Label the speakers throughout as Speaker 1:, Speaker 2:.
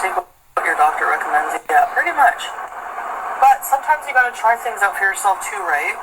Speaker 1: just take what your doctor recommends. Yeah, pretty much. But sometimes you gotta try things out for yourself too, right?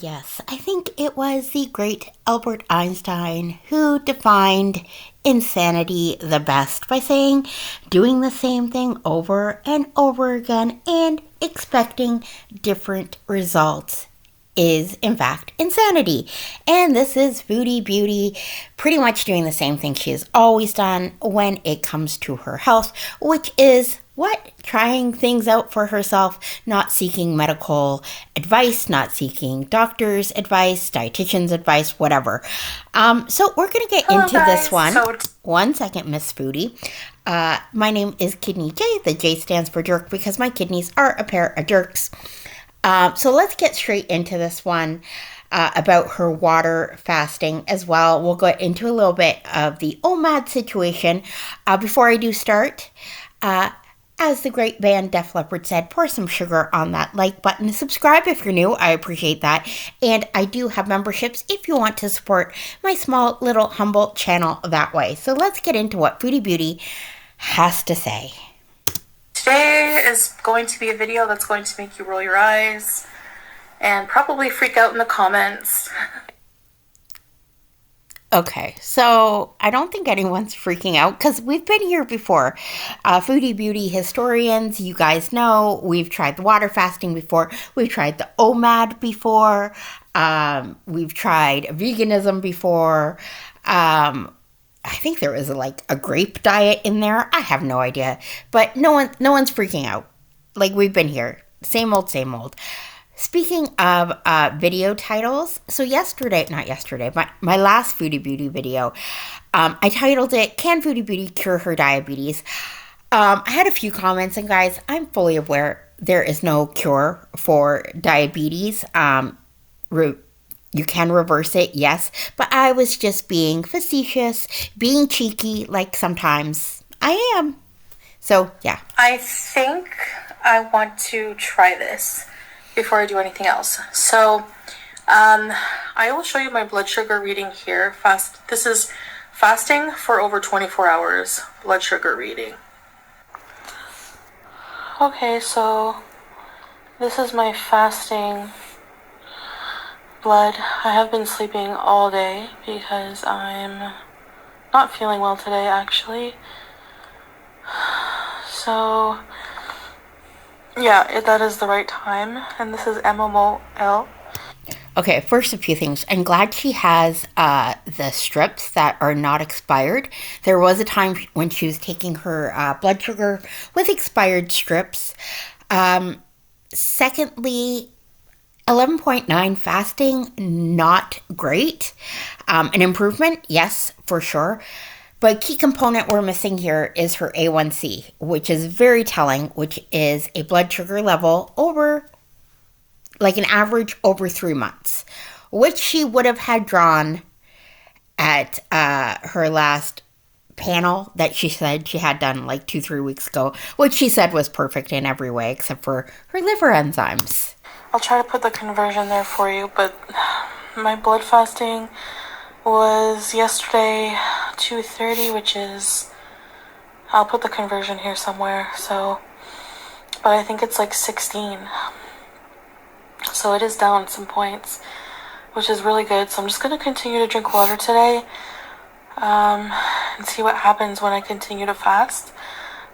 Speaker 2: Yes. I think it was the great Albert Einstein who defined insanity the best by saying doing the same thing over and over again and expecting different results is in fact insanity. And this is Foodie Beauty pretty much doing the same thing she has always done when it comes to her health, which is what? Trying things out for herself, not seeking medical advice, not seeking doctor's advice, dietitian's advice, whatever. So we're going to get
Speaker 1: Hello,
Speaker 2: into this
Speaker 1: guys.
Speaker 2: one. 1 second, Miss Foodie. My name is Kidneyjay. The J stands for jerk because my kidneys are a pair of jerks. So let's get straight into this one about her water fasting as well. We'll go into a little bit of the OMAD situation. Before I do start, as the great band Def Leppard said, pour some sugar on that like button. Subscribe if you're new. I appreciate that. And I do have memberships if you want to support my small, little, humble channel that way. So let's get into what Foodie Beauty has to say.
Speaker 1: Today is going to be a video that's going to make you roll your eyes and probably freak out in the comments.
Speaker 2: Okay, so I don't think anyone's freaking out because we've been here before. Foodie Beauty historians, you guys know, we've tried the water fasting before. We've tried the OMAD before. We've tried veganism before. I think there was like a grape diet in there. I have no idea, but no one's freaking out. Like we've been here, same old, same old. Speaking of video titles, so not yesterday, my last Foodie Beauty video, I titled it, Can Foodie Beauty Cure Her Diabetes? I had a few comments, and guys, I'm fully aware there is no cure for diabetes. You can reverse it, yes, but I was just being facetious, being cheeky, like sometimes I am. So, yeah.
Speaker 1: I think I want to try this before I do anything else. So, I will show you my blood sugar reading here. This is fasting for over 24 hours, blood sugar reading. Okay, so this is my fasting blood. I have been sleeping all day because I'm not feeling well today, actually. So, yeah, that is the right time. And this is MMOL.
Speaker 2: Okay, first a few things. I'm glad she has the strips that are not expired. There was a time when she was taking her blood sugar with expired strips. Secondly, 11.9 fasting, not great. An improvement, yes, for sure. But key component we're missing here is her A1C, which is very telling, which is a blood sugar level over, like an average over 3 months, which she would have had drawn at her last panel that she said she had done like 2-3 weeks ago, which she said was perfect in every way except for her liver enzymes.
Speaker 1: I'll try to put the conversion there for you, but my blood fasting was yesterday 2:30, which is, I'll put the conversion here somewhere, so, but I think it's like 16. So it is down some points, which is really good. So I'm just going to continue to drink water today and see what happens when I continue to fast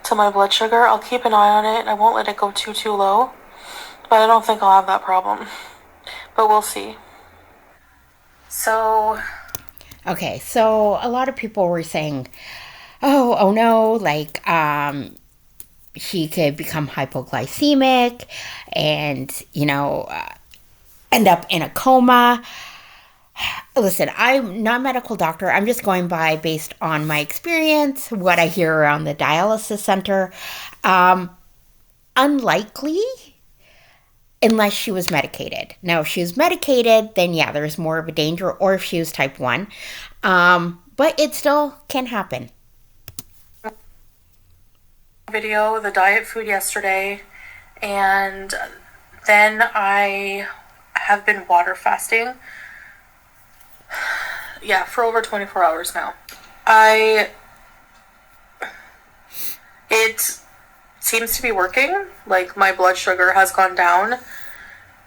Speaker 1: to my blood sugar. I'll keep an eye on it. I won't let it go too low, but I don't think I'll have that problem. But we'll see.
Speaker 2: Okay, so a lot of people were saying, oh no, like, she could become hypoglycemic and, end up in a coma. Listen, I'm not a medical doctor. I'm just going by based on my experience, what I hear around the dialysis center. Unlikely unless she was medicated. Now, if she was medicated, then yeah, there's more of a danger, or if she was type 1. But it still can happen.
Speaker 1: Video, the diet food yesterday, and then I have been water fasting. Yeah, for over 24 hours now. I It seems to be working. Like, my blood sugar has gone down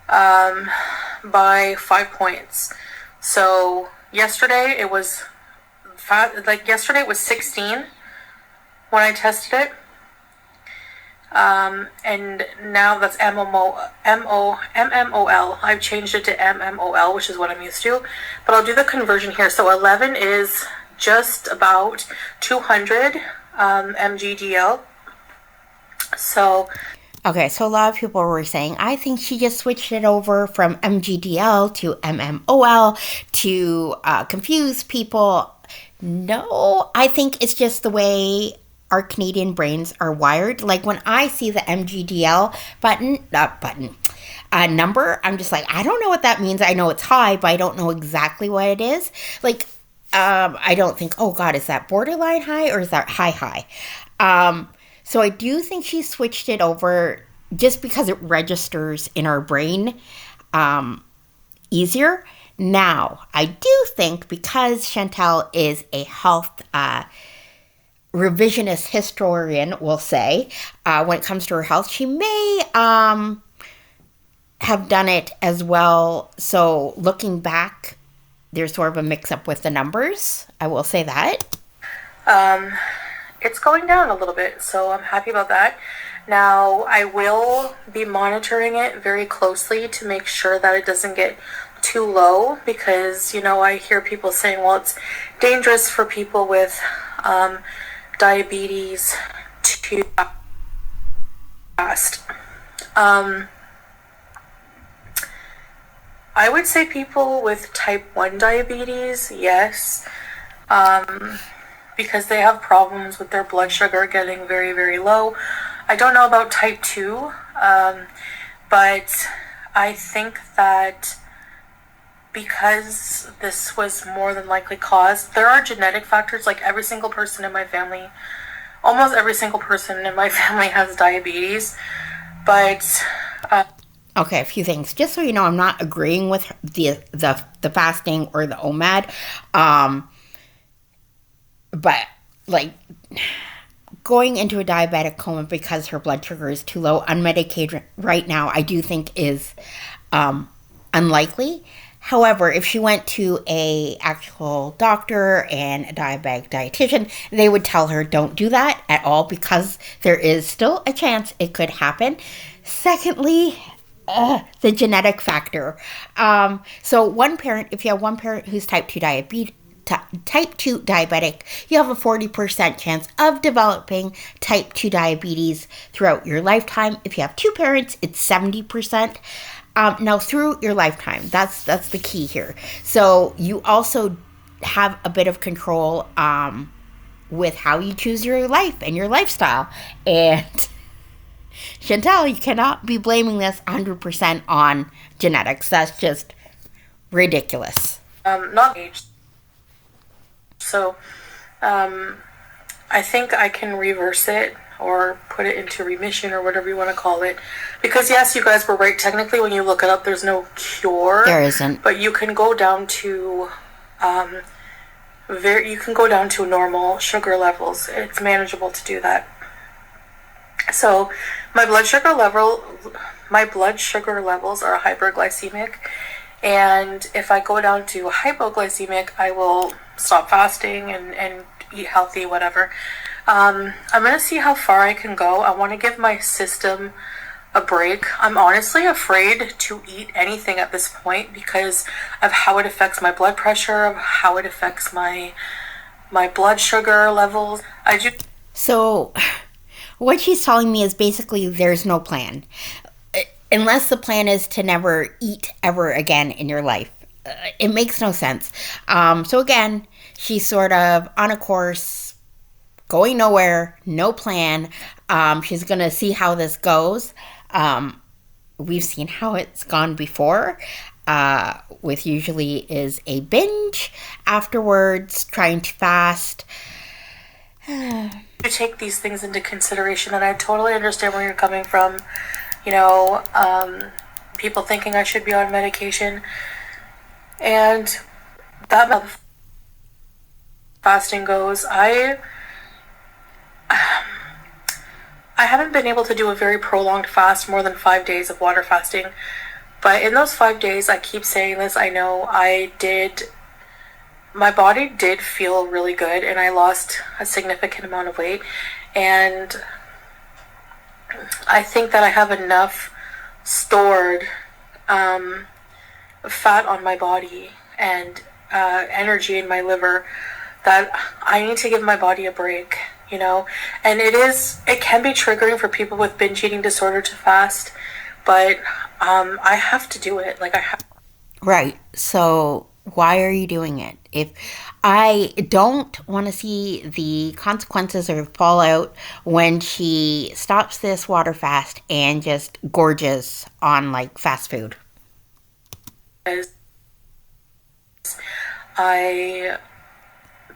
Speaker 1: by 5 points. So yesterday it was yesterday it was 16 when I tested it. And now that's MMOL. I've changed it to MMOL, which is what I'm used to. But I'll do the conversion here. So 11 is just about 200 mgdl. So
Speaker 2: Okay, so a lot of people were saying, I think she just switched it over from MGDL to MMOL to confuse people. No, I think it's just the way our Canadian brains are wired. Like when I see the MGDL number, I'm just like, I don't know what that means. I know it's high, but I don't know exactly what it is. Like, I don't think, oh God, is that borderline high or is that high? So I do think she switched it over just because it registers in our brain easier. Now, I do think because Chantal is a health revisionist historian, we'll say, when it comes to her health, she may have done it as well. So looking back, there's sort of a mix-up with the numbers. I will say that.
Speaker 1: It's going down a little bit, so I'm happy about that. Now, I will be monitoring it very closely to make sure that it doesn't get too low because, I hear people saying, well, it's dangerous for people with diabetes to fast. I would say people with type 1 diabetes, yes. Because they have problems with their blood sugar getting very, very low. I don't know about type 2, but I think that because this was more than likely caused, there are genetic factors. Like every single person in my family, almost every single person in my family has diabetes, but
Speaker 2: okay, a few things. Just so you know, I'm not agreeing with the fasting or the OMAD. But like going into a diabetic coma because her blood sugar is too low, unmedicated right now, I do think is unlikely. However, if she went to a actual doctor and a diabetic dietitian, they would tell her don't do that at all because there is still a chance it could happen. Secondly, the genetic factor. So one parent, if you have one parent who's type 2 diabetic, you have a 40% chance of developing type 2 diabetes throughout your lifetime. If you have two parents, it's 70%. Now, through your lifetime, that's the key here. So you also have a bit of control with how you choose your life and your lifestyle. And Chantal, you cannot be blaming this 100% on genetics. That's just ridiculous.
Speaker 1: Not age. So, I think I can reverse it or put it into remission or whatever you want to call it. Because yes, you guys were right. Technically, when you look it up, there's no cure.
Speaker 2: There isn't.
Speaker 1: But you can go down to normal sugar levels. It's manageable to do that. So, my blood sugar levels are hyperglycemic. And if I go down to hypoglycemic, I will stop fasting and eat healthy, whatever. I'm going to see how far I can go. I want to give my system a break. I'm honestly afraid to eat anything at this point because of how it affects my blood pressure, of how it affects my blood sugar levels.
Speaker 2: So what she's telling me is basically there's no plan. Unless the plan is to never eat ever again in your life. It makes no sense. So again, she's sort of on a course, going nowhere, no plan. She's going to see how this goes. We've seen how it's gone before, with usually is a binge afterwards, trying to fast.
Speaker 1: To take these things into consideration, and I totally understand where you're coming from. People thinking I should be on medication. And that fasting goes, I haven't been able to do a very prolonged fast, more than 5 days of water fasting. But in those 5 days, I keep saying this, I know my body did feel really good and I lost a significant amount of weight. And I think that I have enough stored fat on my body and energy in my liver that I need to give my body a break, you know. And it can be triggering for people with binge eating disorder to fast, but I have to do it. Like, I have.
Speaker 2: Right. So why are you doing it? If I don't want to see the consequences or fallout when she stops this water fast and just gorges on like fast food.
Speaker 1: I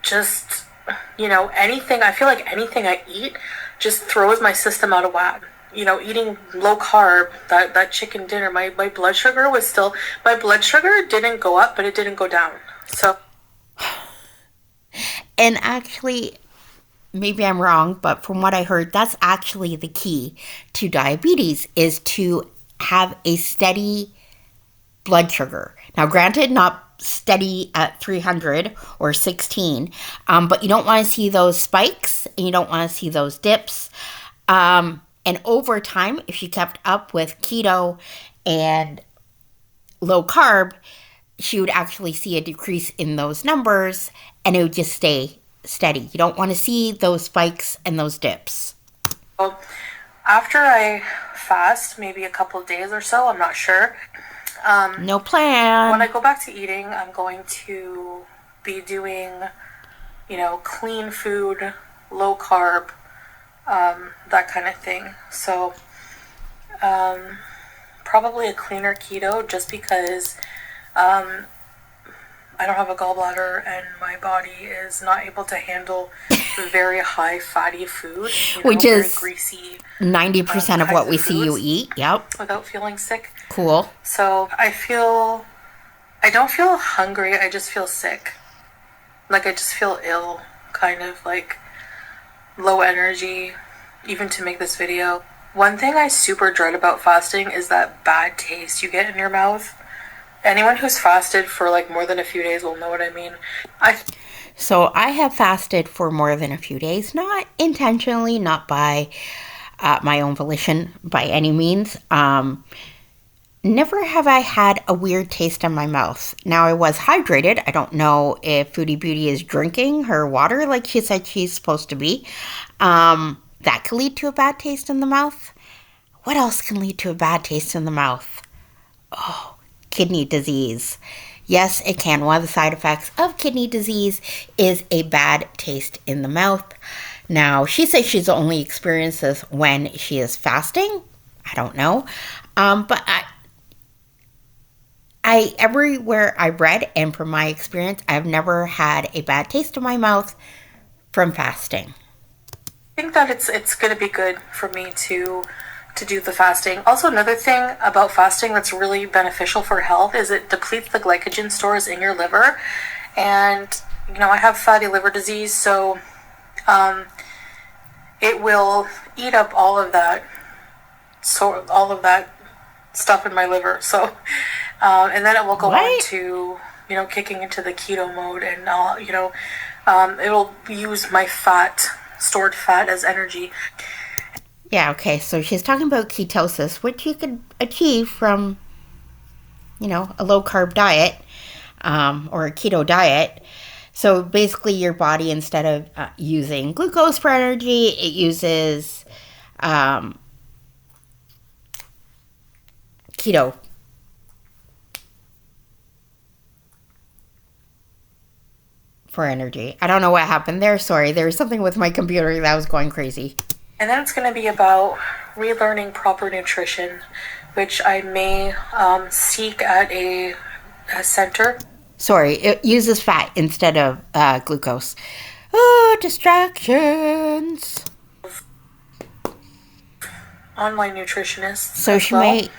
Speaker 1: just, I feel like anything I eat just throws my system out of whack. Eating low carb, that chicken dinner, my blood sugar didn't go up, but it didn't go down. So.
Speaker 2: And actually, maybe I'm wrong, but from what I heard, that's actually the key to diabetes is to have a steady blood sugar. Now, granted, not steady at 300 or 16, but you don't want to see those spikes and you don't want to see those dips. And over time, if she kept up with keto and low carb, she would actually see a decrease in those numbers and it would just stay steady. You don't want to see those spikes and those dips.
Speaker 1: Well, after I fast, maybe a couple of days or so, I'm not sure.
Speaker 2: No plan.
Speaker 1: When I go back to eating, I'm going to be doing, clean food, low carb, that kind of thing. So, probably a cleaner keto just because I don't have a gallbladder and my body is not able to handle very high fatty food,
Speaker 2: which is
Speaker 1: greasy,
Speaker 2: 90% of what we see you eat. Yep.
Speaker 1: Without feeling sick.
Speaker 2: Cool.
Speaker 1: So I don't feel hungry. I just feel sick. Like I just feel ill, kind of like low energy, even to make this video. One thing I super dread about fasting is that bad taste you get in your mouth. Anyone who's fasted for like more than a few days will know what I mean.
Speaker 2: So I have fasted for more than a few days, not intentionally, not by my own volition by any means. Never have I had a weird taste in my mouth. Now, I was hydrated. I don't know if Foodie Beauty is drinking her water like she said she's supposed to be. That could lead to a bad taste in the mouth. What else can lead to a bad taste in the mouth? Oh, kidney disease. Yes, it can. One of the side effects of kidney disease is a bad taste in the mouth. Now, she says she's only experienced this when she is fasting. I don't know. But everywhere I read and from my experience, I've never had a bad taste in my mouth from fasting.
Speaker 1: I think that it's going to be good for me to do the fasting. Also, another thing about fasting that's really beneficial for health is it depletes the glycogen stores in your liver. And, I have fatty liver disease, so it will eat up all of that stuff in my liver. So, and then it will go on to, kicking into the keto mode, and it will use my stored fat as energy.
Speaker 2: Yeah, okay, so she's talking about ketosis, which you could achieve from, a low-carb diet or a keto diet. So basically your body, instead of using glucose for energy, it uses keto. For energy. I don't know what happened there. Sorry, there was something with my computer that was going crazy.
Speaker 1: And then it's going to be about relearning proper nutrition, which I may seek at a center.
Speaker 2: Sorry, it uses fat instead of glucose. Oh, distractions.
Speaker 1: Online nutritionists.
Speaker 2: So she may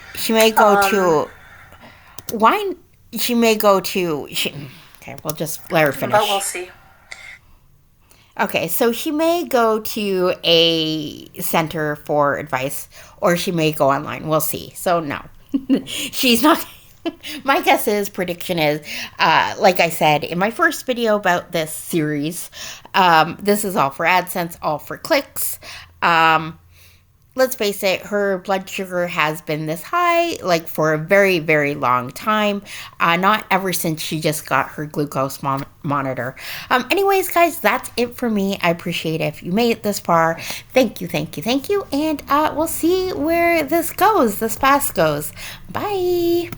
Speaker 2: go to wine. She may go to. Okay, we'll just let her finish.
Speaker 1: But we'll see.
Speaker 2: Okay, so she may go to a center for advice or she may go online. We'll see. So, no, she's not. My guess is, prediction is, like I said in my first video about this series, this is all for AdSense, all for clicks. Let's face it, her blood sugar has been this high like for a very, very long time. Not ever since she just got her glucose monitor. Anyways, guys, that's it for me. I appreciate it if you made it this far. Thank you, thank you, thank you. And we'll see where this fast goes. Bye.